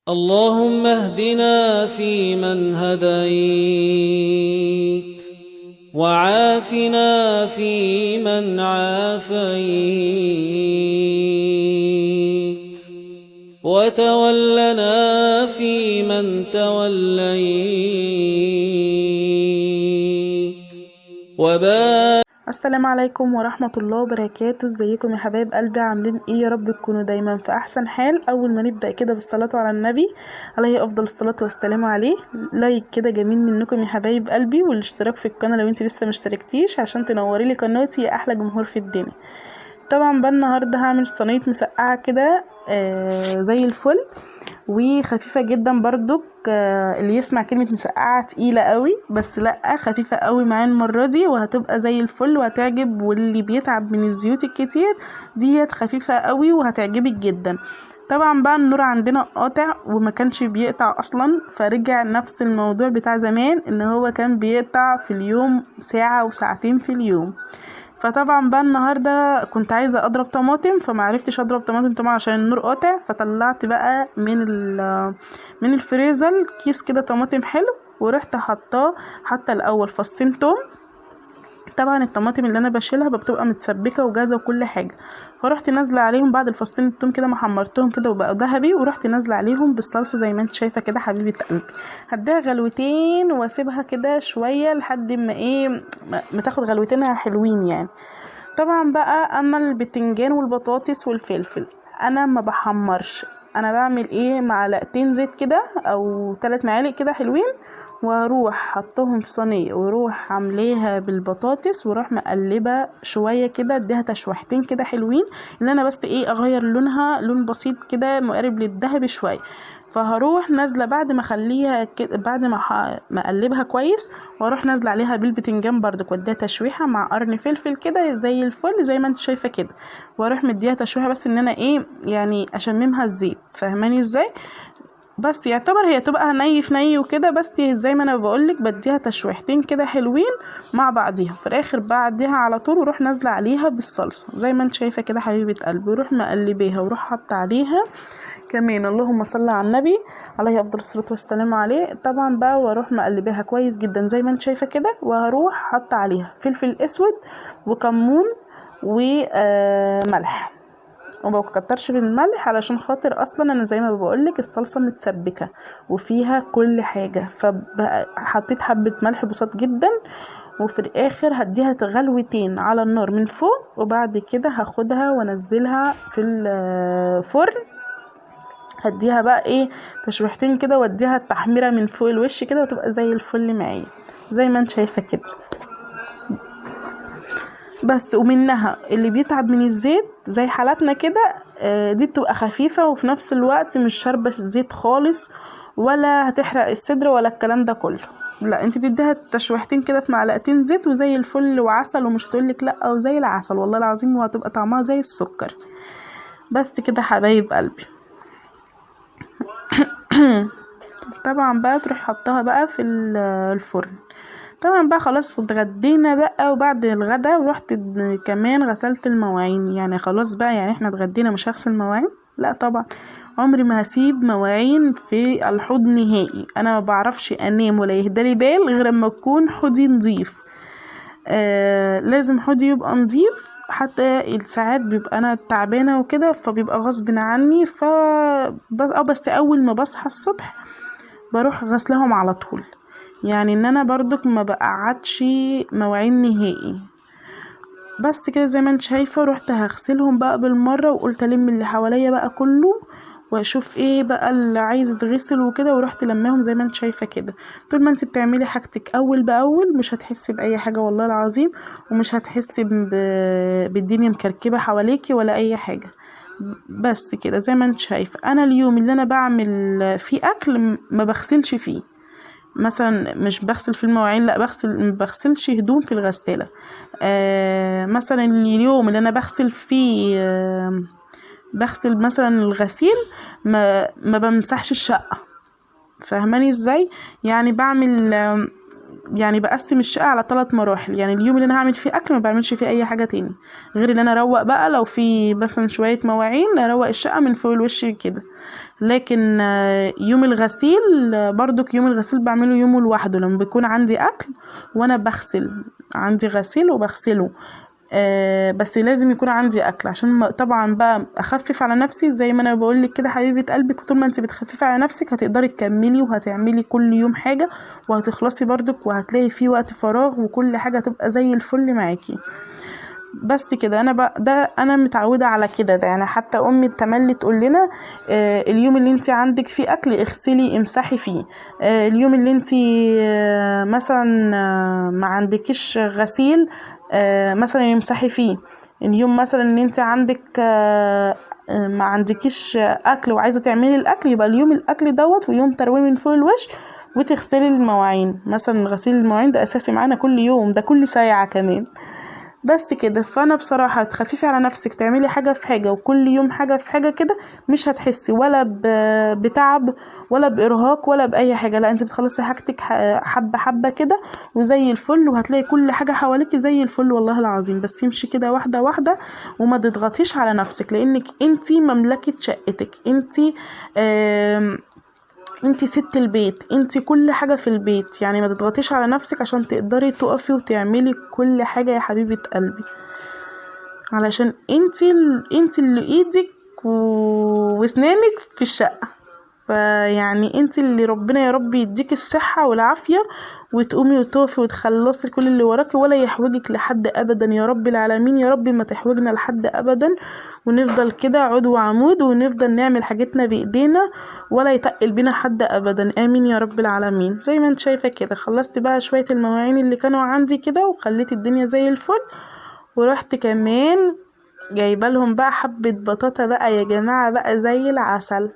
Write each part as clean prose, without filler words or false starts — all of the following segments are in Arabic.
اللهم اهدنا فيمن هديت، وعافنا فيمن عافيت، وتولنا فيمن توليت، السلام عليكم ورحمة الله وبركاته. ازيكم يا حبايب قلبي؟ عاملين ايه؟ يا رب تكونوا دايما في احسن حال. اول ما نبدأ كده بالصلاة على النبي عليه افضل الصلاة والسلام عليه، لايك كده جميل منكم يا حبايب قلبي، والاشتراك في القناة لو انت لسه مشتركتيش عشان تنوري لي قناتي يا احلى جمهور في الدنيا. طبعا بقى النهارده هعمل صينيه مسقعه كده زي الفل وخفيفه جدا برضو. اللي يسمع كلمه مسقعه تقيله قوي، بس لا، خفيفه قوي معايا المره دي وهتبقى زي الفل وهتعجب. واللي بيتعب من الزيوت الكتير ديت خفيفه قوي وهتعجبك جدا. طبعا بقى النور عندنا قاطع وما كانش بيقطع اصلا، فرجع نفس الموضوع بتاع زمان ان هو كان بيقطع في اليوم ساعه وساعتين في اليوم. فطبعا بقى النهارده كنت عايزه اضرب طماطم، فمعرفتش اضرب طماطم طبعا عشان النور قاطع. فطلعت بقى من الفريزر كيس كده طماطم حلو، ورحت حاطه الاول فصين توم. طبعا الطماطم اللي انا بشيلها بتبقى متسبكه وجاهزه وكل حاجه، فرحت نازله عليهم بعد الفصين التوم كده ما حمرتهم كده وبقوا ذهبي، ورحت نازله عليهم بالصلصه زي ما انت شايفه كده حبيبه قلبي. هديها غلوتين واسيبها كده شويه لحد ما ما تاخد غلوتينها حلوين يعني. طبعا بقى انا البتنجان والبطاطس والفلفل انا ما بحمرش، انا بعمل معلقتين زيت كده او 3 معالق كده حلوين، واروح حطهم في صينيه واروح عاملاها بالبطاطس واروح مقلبه شويه كده، اديها تشويحتين كده حلوين، اللي انا بس اغير لونها لون بسيط كده مقارب للذهبي شويه. فهروح نازله بعد ما اخليها كده، بعد ما اقلبها كويس، واروح نازله عليها بالبتنجان برضو واديها تشويحه مع قرن فلفل كده زي الفل زي ما انت شايفه كده، واروح مديها تشويحه بس ان انا يعني اشممها الزيت. فاهماني ازاي؟ بس يعتبر هي تبقى ني في ني وكده، بس زي ما انا بقولك بديها تشويحتين كده حلوين مع بعضيها. في الاخر بعديها على طول وروح نازله عليها بالصلصه زي ما انت شايفه كده حبيبه قلبي، وروح مقلبيها وروح حاطه عليها كمان اللهم صل على النبي عليه افضل الصلاه والسلام عليه. طبعا بقى واروح مقلباها كويس جدا زي ما انت شايفه كده، وهروح حاطه عليها فلفل اسود وكمون وملح، وما بكترش في الملح علشان خاطر اصلا انا زي ما بقولك الصلصه متسبكه وفيها كل حاجه، فحطيت حبه ملح بسيط جدا. وفي الاخر هديها غلوتين على النار من فوق، وبعد كده هاخدها وانزلها في الفرن. هديها بقى تشويحتين كده واديها التحميره من فوق الوش كده وتبقى زي الفل معايا زي ما انت شايفه كده. بس ومنها اللي بيتعب من الزيت زي حالاتنا كده، دي بتبقى خفيفه وفي نفس الوقت مش شاربه الزيت خالص، ولا هتحرق الصدر ولا الكلام ده كله. لا، انت بتديها تشويحتين كده في معلقتين زيت وزي الفل وعسل، ومش هتقولك لا وزي العسل والله العظيم، وهتبقى طعمها زي السكر. بس كده حبايب قلبي. طبعا بقى تروح حطها بقى في الفرن. طبعا بقى خلاص اتغدينا بقى، وبعد الغدا رحت كمان غسلت المواعين. يعني خلاص بقى، يعني احنا اتغدينا مش هغسل مواعين؟ لا طبعا، عمري ما هسيب مواعين في الحوض نهائي. انا ما بعرفش انام ولا يهدالي بال غير لما يكون حوضي نظيف. لازم حوضي يبقى نظيف، حتى الساعات بيبقى انا تعبانه وكده فبيبقى غصب عني. بس اول ما بصحى الصبح بروح غسلهم على طول، يعني ان انا برضك ما بقعدش مواعين نهائي. بس كده زي ما انت شايفه رحت هغسلهم بقى بالمره، وقلت الم اللي حواليا بقى كله واشوف بقى اللي عايز يتغسل وكده، ورحت لماهم زي ما انت شايفه كده. طول ما انت بتعملي حاجتك اول باول مش هتحسي باي حاجه والله العظيم، ومش هتحسي بالدنيا مكركبه حواليكي ولا اي حاجه. بس كده زي ما انت شايفه. انا اليوم اللي انا بعمل فيه اكل ما بغسلش فيه، مثلا مش بغسل في المواعين، لا ما بغسلش هدوم في الغسالة. مثلا اليوم اللي انا بغسل فيه بغسل مثلا الغسيل، ما بمسحش الشقة. فاهماني ازاي؟ يعني بعمل يعني بقسم الشقة على 3 مراحل. يعني اليوم اللي انا هعمل فيه اكل ما بعملش فيه اي حاجة تاني غير ان انا اروق بقى، لو في مثلا شوية مواعين اروق الشقة من فوق الوش كده. لكن يوم الغسيل برضك يوم الغسيل بعمله يومه لوحده لما بيكون عندي اكل وانا بغسل، عندي غسيل وبغسله. بس لازم يكون عندي اكل عشان طبعا بقى اخفف على نفسي. زي ما انا بقولك كده حبيبه قلبك، طول ما انت بتخففي على نفسك هتقدري تكملي وهتعملي كل يوم حاجه وهتخلصي برضك، وهتلاقي فيه وقت فراغ وكل حاجه تبقى زي الفل معاكي. بس كده انا بقى ده انا متعوده على كده. ده يعني حتى امي تملي تقول لنا اليوم اللي انت عندك فيه اكل اغسلي امسحي فيه. اليوم اللي انت مثلا ما عندكيش غسيل مثلا يمسحي فيه. اليوم مثلا ان انت عندك ما عندكيش اكل وعايزه تعملي الاكل، يبقى اليوم الاكل دوت ويوم ترويه من فوق الوش وتغسلي المواعين. مثلا غسيل المواعين ده اساسي معانا كل يوم، ده كل ساعه كمان. بس كده. فانا بصراحه تخففي على نفسك، تعملي حاجه في حاجه وكل يوم حاجه في حاجه كده، مش هتحسي ولا بتعب ولا بارهاق ولا باي حاجه. لا، انت بتخلصي حاجتك حبه حبه كده وزي الفل، وهتلاقي كل حاجه حواليكي زي الفل والله العظيم. بس يمشي كده واحده واحده وما تضغطيش على نفسك، لانك انت مملكه شقتك. انت ست البيت، انت كل حاجة في البيت. يعني ما تضغطيش على نفسك عشان تقدري تقفي وتعملي كل حاجة يا حبيبة قلبي، علشان انت اللي ايدك واسنانك في الشقة. فيعني انت اللي ربنا يا رب يديك الصحة والعافية وتقومي وتقفي وتخلصي كل اللي وراكي، ولا يحوجك لحد ابدا يا رب العالمين. يا رب ما تحوجنا لحد ابدا، ونفضل كده عود وعمود ونفضل نعمل حاجتنا بايدينا ولا يتقل بينا حد ابدا. امين يا رب العالمين. زي ما انت شايفة كده خلصت بقى شوية المواعين اللي كانوا عندي كده وخليت الدنيا زي الفل. ورحت كمان جايبه لهم بقى حبة بطاطا بقى يا جماعة بقى زي العسل،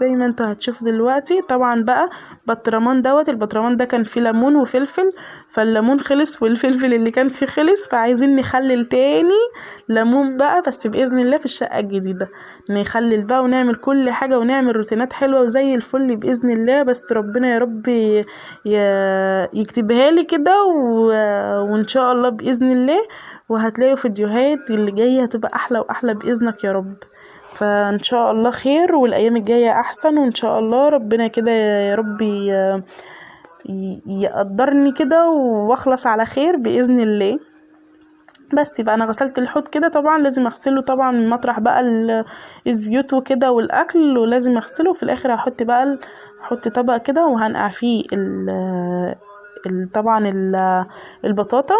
زي ما انتوا هتشوفوا دلوقتي. طبعا بقى بطرمان دوت، البطرمان ده كان فيه ليمون وفلفل، فالليمون خلص والفلفل اللي كان فيه خلص، فعايزين نخلل تاني ليمون بقى، بس بإذن الله في الشقة الجديدة نخلل بقى ونعمل كل حاجة ونعمل روتينات حلوة وزي الفل بإذن الله. بس ربنا يا رب يكتبها لي كده وإن شاء الله بإذن الله. وهتلاقوا فيديوهات اللي جاية هتبقى أحلى وأحلى بإذنك يا رب. فان شاء الله خير والايام الجايه احسن، وان شاء الله ربنا كده يا رب يقدرني كده واخلص على خير باذن الله. بس يبقى انا غسلت الحوض كده، طبعا لازم اغسله طبعا من مطرح بقى الزيوت وكده والاكل، ولازم اغسله. وفي الاخر هحط طبق كده وهنقع فيه طبعا البطاطا،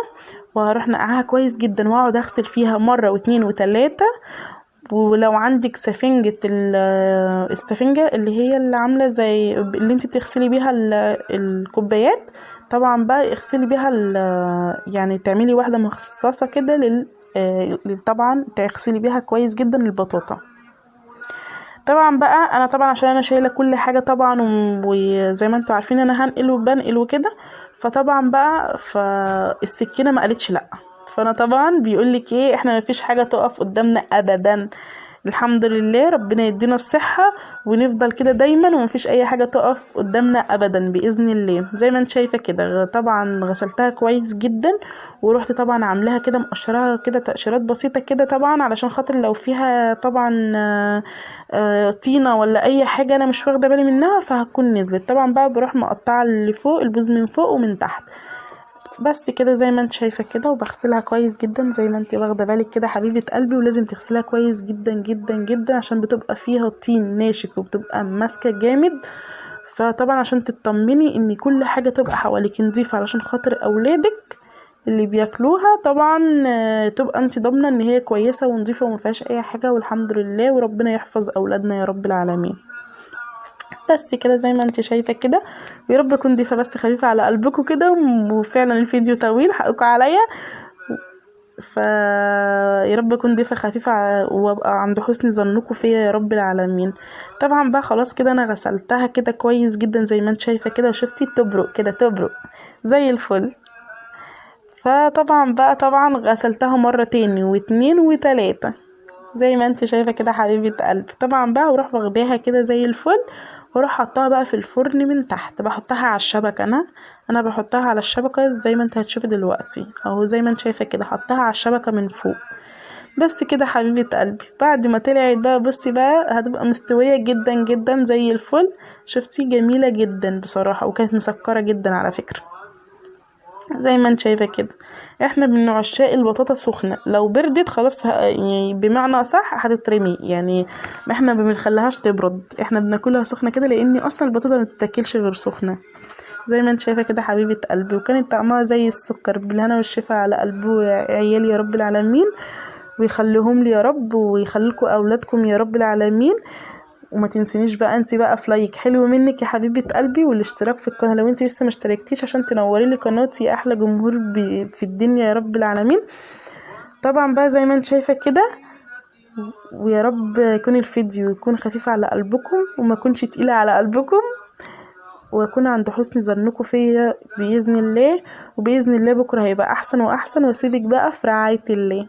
وهروح نقعها كويس جدا واقعد اغسل فيها مره واتنين وتلاته. ولو عندك السفنجة اللي هي اللي عاملة زي اللي انت بتغسلي بيها الكوبايات، طبعا بقى اغسلي بيها يعني تعملي واحدة مخصصة كده طبعا تغسلي بيها كويس جدا البطاطا. طبعا بقى انا طبعا عشان انا شايله كل حاجه طبعا وزي ما انتوا عارفين انا هنقل وبنقل وكده، فطبعا بقى فالسكينه ما قالتش لا. فانا طبعا بيقولك ايه، احنا ما فيش حاجه تقف قدامنا ابدا. الحمد لله ربنا يدينا الصحة ونفضل كده دايما ومفيش اي حاجة تقف قدامنا ابدا بإذن الله. زي ما انت شايفة كده طبعا غسلتها كويس جدا، ورحت طبعا عاملاها كده مقشرها كده تقشيرات بسيطة كده طبعا علشان خاطر لو فيها طبعا طينة ولا اي حاجة انا مش واخدة بالي منها فهتكون نزلت. طبعا بقى بروح مقطعة اللي فوق البوز من فوق ومن تحت بس كده زي ما انت شايفه كده، وبغسلها كويس جدا زي ما انت واخده بالك كده حبيبه قلبي. ولازم تغسلها كويس جدا جدا جدا عشان بتبقى فيها طين ناشف وبتبقى ماسكه جامد. فطبعا عشان تطمني ان كل حاجه تبقى حواليك نظيفه علشان خاطر اولادك اللي بياكلوها طبعا تبقى انت ضامنه ان هي كويسه ونظيفه وما فيهاش اي حاجه، والحمد لله. وربنا يحفظ اولادنا يا رب العالمين. بس كده زي ما انت شايفه كده، ويا رب اكون ضيفه بس خفيفه على قلبكم كده. وفعلا الفيديو طويل حقكم عليا، يا رب اكون ضيفه خفيفه وابقى عند حسن ظنكم فيا يا رب العالمين. طبعا بقى خلاص كده انا غسلتها كده كويس جدا زي ما انت شايفه كده، وشفتي تبرق كده تبرق زي الفل. فطبعا بقى طبعا غسلتها مره تاني واتنين وتلاته زي ما انت شايفه كده حبيبه قلبي. طبعا بقى وراح واخداها كده زي الفل واروح حطها بقى في الفرن من تحت. بحطها على الشبكه، انا بحطها على الشبكه زي ما انت هتشوفي دلوقتي اهو. زي ما انت شايفه كده حطها على الشبكه من فوق. بس كده حبيبة قلبي. بعد ما طلعت بقى بصي بقى هتبقى مستوية جدا جدا زي الفل. شفتي جميلة جدا بصراحة، وكانت مسكرة جدا على فكرة زي ما انت شايفة كده. احنا من عشاق البطاطا سخنة، لو بردت خلاص يعني بمعنى اصح هتترمي يعني. ما احنا ما بنخليهاش تبرد، احنا بناكلها سخنة كده، لان اصلا البطاطا ما بتتاكلش غير سخنة زي ما انت شايفة كده حبيبة قلبي. وكانت طعمها زي السكر، بالهنا والشفا على قلبه يا عيالي يا رب العالمين، ويخليهم لي يا رب، ويخليكم اولادكم يا رب العالمين. وما تنسينيش بقى انت بقى في لايك حلو منك يا حبيبه قلبي، والاشتراك في القناه لو انت لسه ما اشتركتيش، عشان تنوري لي قناتي يا احلى جمهور في الدنيا يا رب العالمين. طبعا بقى زي ما انت شايفه كده. ويا رب يكون الفيديو يكون خفيف على قلبكم وما يكونش تقيل على قلبكم، واكون عند حسن ظنكم فيا باذن الله. وباذن الله بكره هيبقى احسن واحسن، واسيبك بقى في رعايه الله.